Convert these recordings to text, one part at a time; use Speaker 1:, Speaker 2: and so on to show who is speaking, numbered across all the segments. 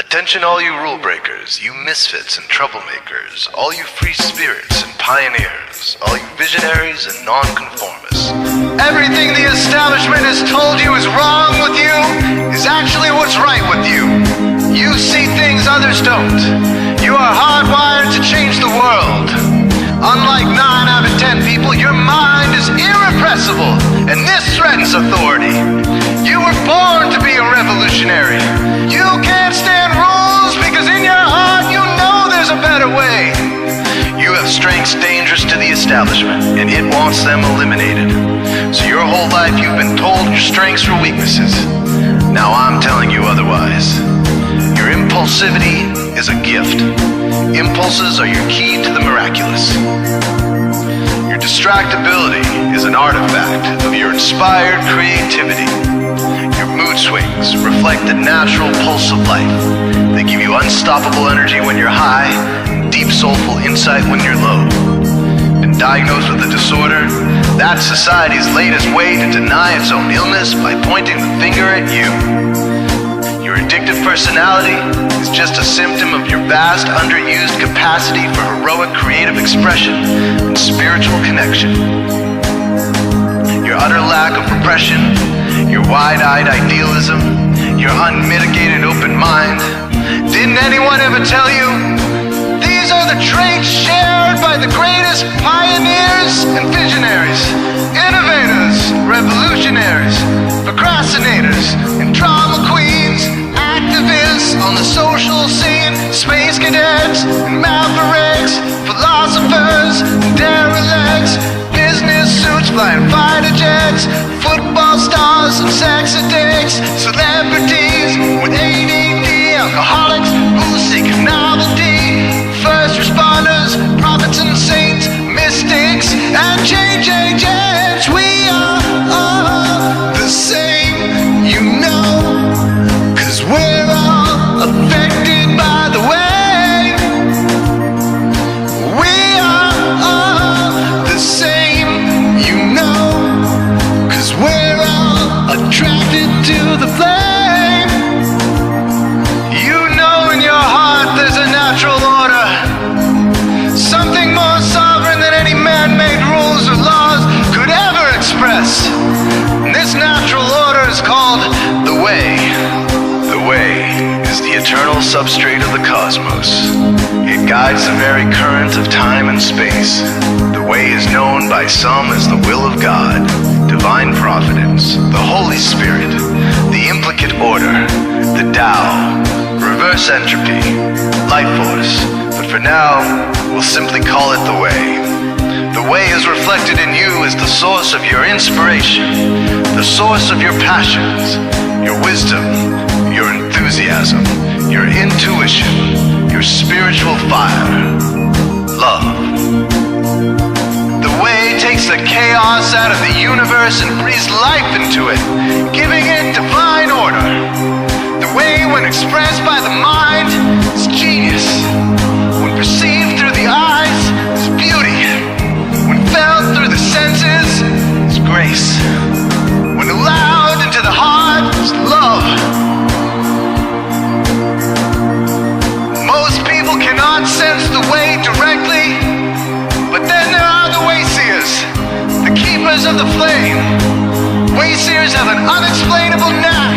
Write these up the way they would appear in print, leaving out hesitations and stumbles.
Speaker 1: Attention all you rule breakers, you misfits and troublemakers, all you free spirits and pioneers, all you visionaries and nonconformists. Everything the establishment has told you is wrong with you is actually what's right with you. You see things others don't. You are hardwired to change the world. Unlike 9 out of 10 people, your mind is irrepressible, and this threatens authority. You were born to be a revolutionary. You can't stand rules because in your heart you know there's a better way. You have strengths dangerous to the establishment, and it wants them eliminated. So your whole life you've been told your strengths were weaknesses. Now I'm telling you otherwise. Your impulsivity is a gift. Impulses are your key to the miraculous. Your distractibility is an artifact of your inspired creativity. Your mood swings reflect the natural pulse of life. They give you unstoppable energy when you're high, and deep soulful insight when you're low. Been diagnosed with a disorder? That's society's latest way to deny its own illness by pointing the finger at you. Your addictive personality is just a symptom of your vast, underused capacity for heroic creative expression and spiritual connection. Your utter lack of repression, your wide-eyed idealism, your unmitigated open mind. Didn't anyone ever tell you? These are the traits shared by the greatest pioneers and visionaries, innovators, revolutionaries, procrastinators, and drama queens, activists on the social scene, space cadets and mavericks, philosophers and derelicts, business suits flying fighter jets, football stars and sex addicts, celebrities with ADD, alcoholics who seek novelty, first responders, prophets and saints, mystics and change agents. We are all the same, you know, 'cause we're all affected by the way. We are all the same, you know, 'cause we're all attracted to the flame. You know in your heart there's a natural order, something more sovereign than any man-made rules or laws could ever express. And this natural order is called the Way. The Way is the eternal substrate of the cosmos. It guides the very current of time and space. The Way is known by some as the will of God, divine providence, the Holy Spirit, the implicate order, the Tao, reverse entropy, life force. But for now, we'll simply call it the Way. The Way is reflected in you as the source of your inspiration, the source of your passions, your wisdom, your enthusiasm, your intuition, your spiritual fire, love. The Way takes the chaos out of the universe and breathes life into it, giving it divine order. The Way, when expressed by the mind, is genius. When perceived through the eyes, is beauty. When felt through the senses, is grace. When allowed into the heart, is love. Most people cannot sense the Way directly, but then there are the Wayseers, the keepers of the flame. Wayseers have an unexplainable knack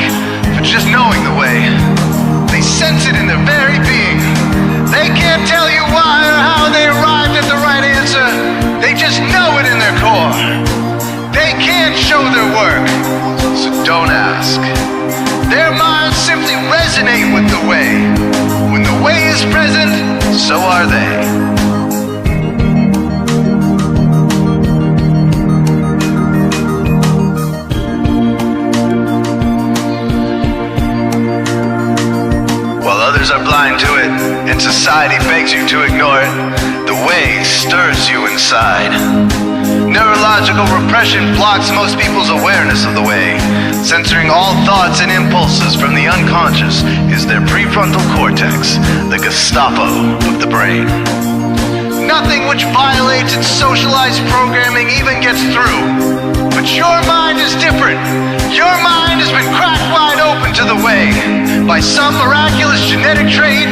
Speaker 1: for just knowing the Way. They sense it in their very being. They can't tell you why or how they arrived at the right answer. They just know it in their core. They can't show their work, so don't ask. Their minds simply resonate with the Way. When the Way is present, so are they. Others are blind to it, and society begs you to ignore it. The Way stirs you inside. Neurological repression blocks most people's awareness of the Way. Censoring all thoughts and impulses from the unconscious is their prefrontal cortex, the Gestapo of the brain. Nothing which violates its socialized programming even gets through. But your mind is different. Your mind has been cracked wide open to the way by some miraculous genetic trait,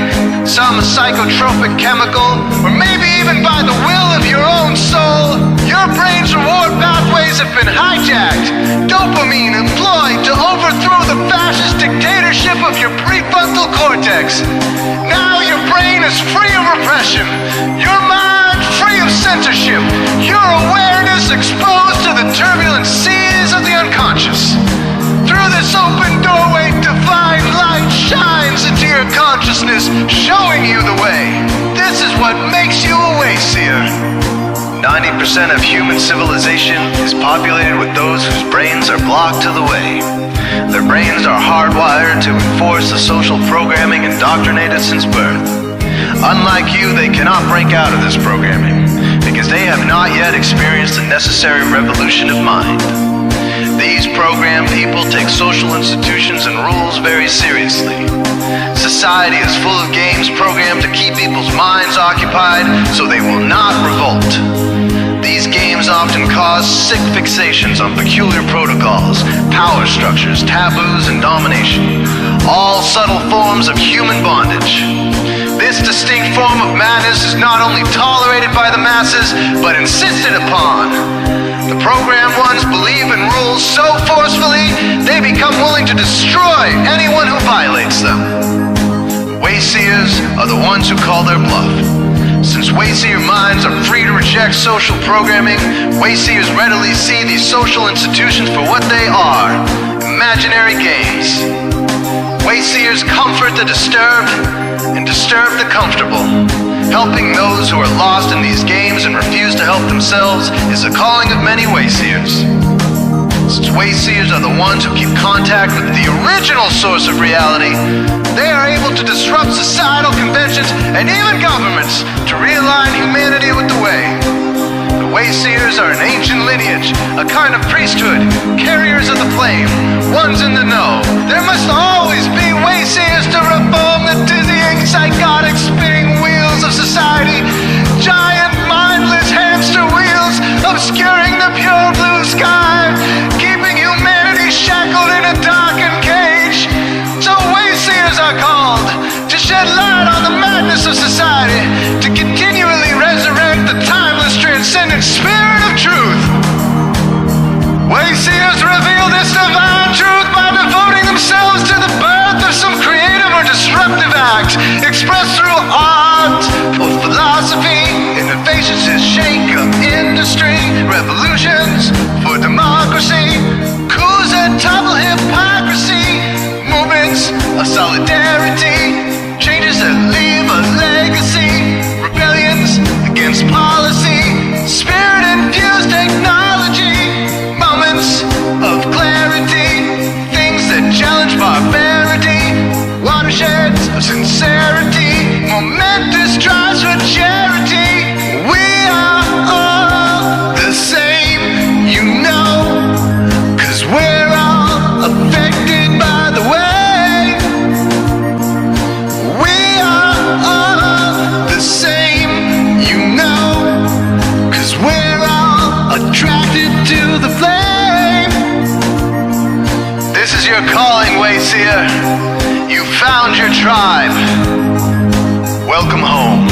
Speaker 1: some psychotropic chemical, or maybe even by the will of your own soul, your brain's reward pathways have been hijacked, dopamine employed to overthrow the fascist dictatorship of your prefrontal cortex. Now your brain is free of repression, your mind free of censorship, your awareness exposed to the turbulent seas of the unconscious. Through this open doorway, divine light shines into your consciousness, showing you the way. This is what makes you a Wayseer. 90% of human civilization is populated with those whose brains are blocked to the way. Their brains are hardwired to enforce the social programming indoctrinated since birth. Unlike you, they cannot break out of this programming because they have not yet experienced the necessary revolution of mind. These programmed people take social institutions and rules very seriously. Society is full of games programmed to keep people's minds occupied so they will not revolt. These games often cause sick fixations on peculiar protocols, power structures, taboos, and domination, all subtle forms of human bondage. This distinct form of madness is not only tolerated by the masses, but insisted upon. The programmed ones believe in rules so forcefully, they become willing to destroy anyone who violates them. Wayseers are the ones who call their bluff. Since Wayseer minds are free to reject social programming, Wayseers readily see these social institutions for what they are, imaginary games. Wayseers comfort the disturbed and disturb the comfortable. Helping those who are lost in these games and refuse to help themselves is the calling of many Wayseers. Since Wayseers are the ones who keep contact with the original source of reality, they are able to disrupt societal conventions and even governments to realign humanity with the way. The Wayseers are an ancient lineage, a kind of priesthood, carriers of the flame, ones in the know. There must always be Wayseers to reform the dizzying, psychotic, spinning wheels of society, giant, mindless hamster wheels obscuring the pure blue sky, keeping humanity shackled in a darkened cage. So Wayseers are called to shed light on the madness of society, to continually resurrect the timeless, transcendent spirit of truth. Wayseers reveal this divine truth by devoting themselves to the birth of some creative or disruptive act, expressed through art or philosophy, innovations to shake up industry, revolutions for democracy, coups that topple hypocrisy, movements of solidarity, changes that leave a legacy, rebellions against policy, spirit-infused technology, moments of clarity, things that challenge barbarity, watersheds of sincerity, momentous drives for charity. We are all the same, you know, 'cause we're all affected by the way. We are all the same, you know, 'cause we're all attracted to the flame. This is your calling, Wayseer. You found your tribe. Welcome home.